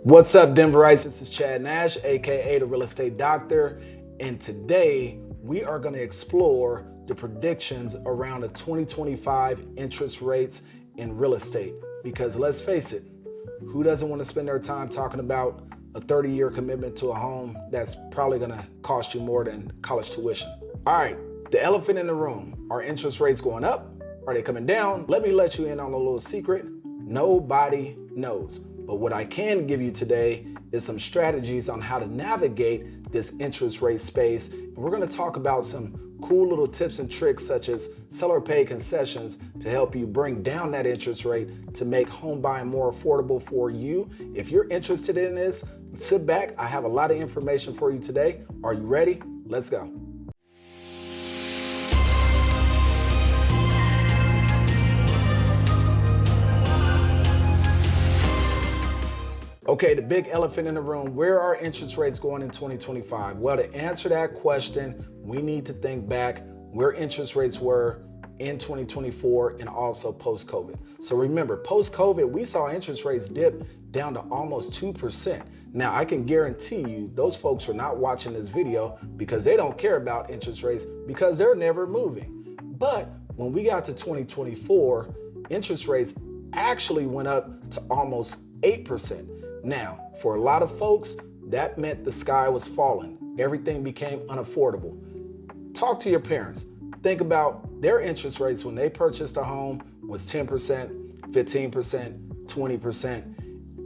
What's up, Denverites? This is Chad Nash, aka the Real Estate Doctor, and today we are going to explore the predictions around the 2025 interest rates in real estate. Because let's face it, who doesn't want to spend their time talking about a 30-year commitment to a home that's probably going to cost you more than college tuition? All right, the elephant in the room. Are interest rates going up? Are they coming down? Let me let you in on a little secret. Nobody knows. But what I can give you today is some strategies on how to navigate this interest rate space. And we're going to talk about some cool little tips and tricks such as seller pay concessions to help you bring down that interest rate to make home buying more affordable for you. If you're interested in this, sit back. I have a lot of information for you today. Are you ready? Let's go. Okay, the big elephant in the room, where are interest rates going in 2025? Well, to answer that question, we need to think back where interest rates were in 2024 and also post-COVID. So remember, post-COVID, we saw interest rates dip down to almost 2%. Now, I can guarantee you those folks are not watching this video because they don't care about interest rates because they're never moving. But when we got to 2024, interest rates actually went up to almost 8%. Now, for a lot of folks, that meant the sky was falling. Everything became unaffordable. Talk to your parents. Think about their interest rates when they purchased a home was 10%, 15%, 20%,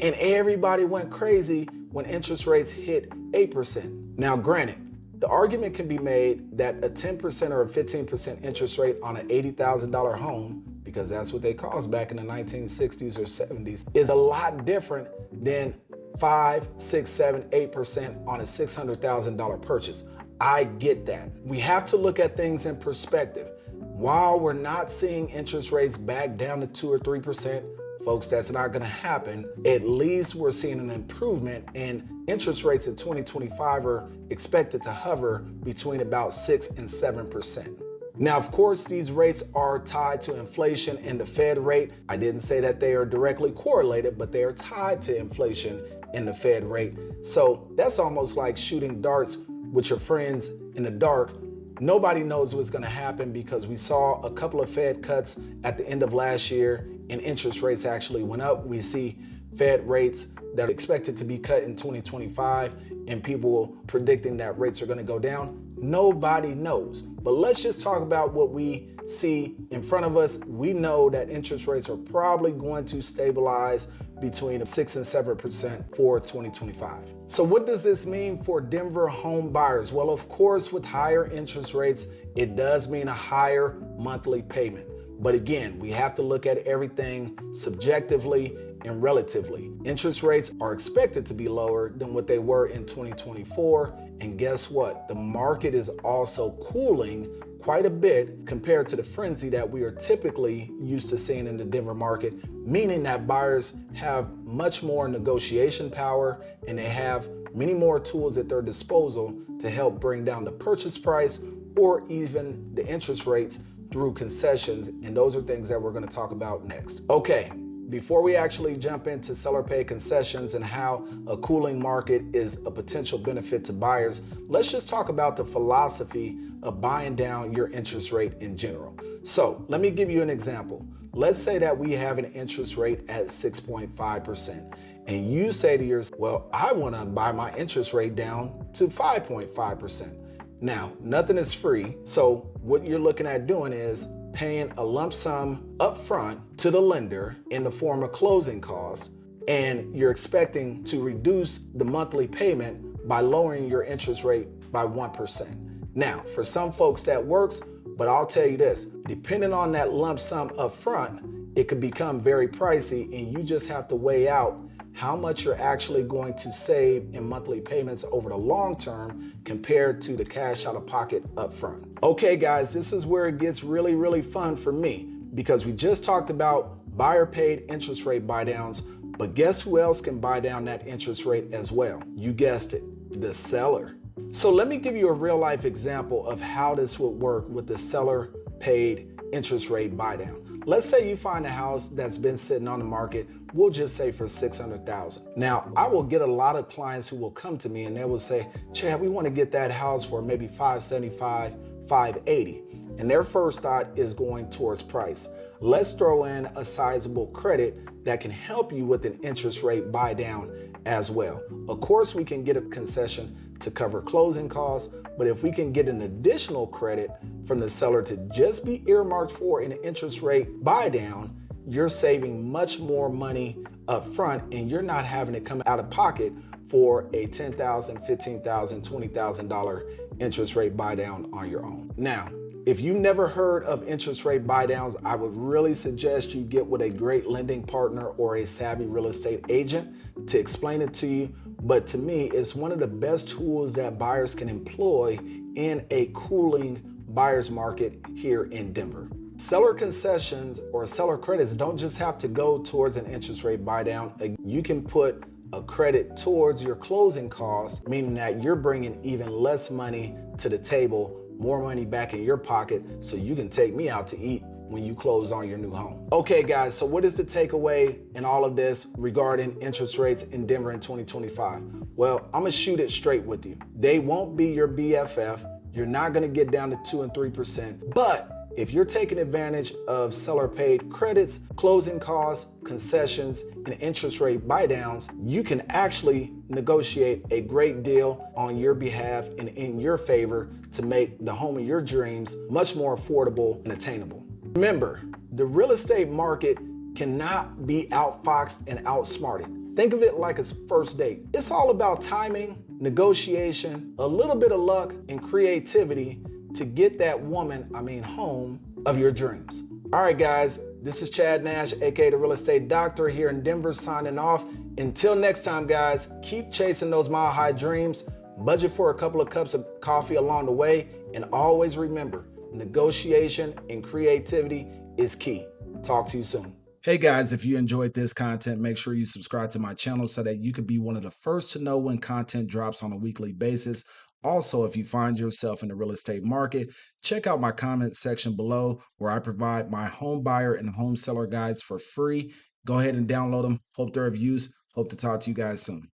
and everybody went crazy when interest rates hit 8%. Now, granted, the argument can be made that a 10% or a 15% interest rate on an $80,000 home, because that's what they cost back in the 1960s or 70s, is a lot different than 5, 6, 7, 8% on a $600,000 purchase. I get that. We have to look at things in perspective. While we're not seeing interest rates back down to 2 or 3%, folks, that's not going to happen. At least we're seeing an improvement, and interest rates in 2025 are expected to hover between about 6 and 7%. Now, of course, these rates are tied to inflation and the Fed rate. I didn't say that they are directly correlated, but they are tied to inflation and the Fed rate. So that's almost like shooting darts with your friends in the dark. Nobody knows what's going to happen because we saw a couple of Fed cuts at the end of last year and interest rates actually went up. We see Fed rates that are expected to be cut in 2025 and people predicting that rates are going to go down. Nobody knows. But let's just talk about what we see in front of us. We know that interest rates are probably going to stabilize between 6 and 7% for 2025. So what does this mean for Denver home buyers? Well, of course, with higher interest rates, it does mean a higher monthly payment. But again, we have to look at everything subjectively and relatively. Interest rates are expected to be lower than what they were in 2024. And guess what? The market is also cooling quite a bit compared to the frenzy that we are typically used to seeing in the Denver market, meaning that buyers have much more negotiation power and they have many more tools at their disposal to help bring down the purchase price or even the interest rates through concessions. And those are things that we're going to talk about next. Okay. Before we actually jump into seller pay concessions and how a cooling market is a potential benefit to buyers, let's just talk about the philosophy of buying down your interest rate in general. So let me give you an example. Let's say that we have an interest rate at 6.5%, and you say to yourself, well, I want to buy my interest rate down to 5.5%. Now, nothing is free. So what you're looking at doing is paying a lump sum upfront to the lender in the form of closing costs, and you're expecting to reduce the monthly payment by lowering your interest rate by 1%. Now, for some folks that works, but I'll tell you this, depending on that lump sum upfront, it could become very pricey, and you just have to weigh out how much you're actually going to save in monthly payments over the long term compared to the cash out of pocket up front. Okay, guys, this is where it gets really, really fun for me because we just talked about buyer paid interest rate buy downs, but guess who else can buy down that interest rate as well? You guessed it, the seller. So let me give you a real life example of how this would work with the seller paid interest rate buy down. Let's say you find a house that's been sitting on the market, we'll just say for 600,000. Now, I will get a lot of clients who will come to me and they will say, Chad, we want to get that house for maybe 575, 580. And their first thought is going towards price. Let's throw in a sizable credit that can help you with an interest rate buy down as well. Of course, we can get a concession to cover closing costs, but if we can get an additional credit from the seller to just be earmarked for an interest rate buy down, you're saving much more money up front and you're not having to come out of pocket for a $10,000, $15,000, $20,000 interest rate buy down on your own. Now, if you've never heard of interest rate buy downs, I would really suggest you get with a great lending partner or a savvy real estate agent to explain it to you. But to me, it's one of the best tools that buyers can employ in a cooling buyer's market here in Denver. Seller concessions or seller credits don't just have to go towards an interest rate buy down. You can put a credit towards your closing costs, meaning that you're bringing even less money to the table, more money back in your pocket, so you can take me out to eat when you close on your new home. Okay guys, so what is the takeaway in all of this regarding interest rates in Denver in 2025? Well, I'm gonna shoot it straight with you. They won't be your BFF. You're not gonna get down to 2 and 3%, but if you're taking advantage of seller paid credits, closing costs, concessions, and interest rate buy downs, you can actually negotiate a great deal on your behalf and in your favor to make the home of your dreams much more affordable and attainable. Remember, the real estate market cannot be outfoxed and outsmarted. Think of it like a first date. It's all about timing, negotiation, a little bit of luck, and creativity to get that home of your dreams. All right, guys, this is Chad Nash, aka the Real Estate Doctor here in Denver, signing off. Until next time, guys, keep chasing those mile-high dreams, budget for a couple of cups of coffee along the way, and always remember, negotiation and creativity is key. Talk to you soon. Hey guys, if you enjoyed this content, make sure you subscribe to my channel so that you can be one of the first to know when content drops on a weekly basis. Also, if you find yourself in the real estate market, check out my comment section below where I provide my home buyer and home seller guides for free. Go ahead and download them. Hope they're of use. Hope to talk to you guys soon.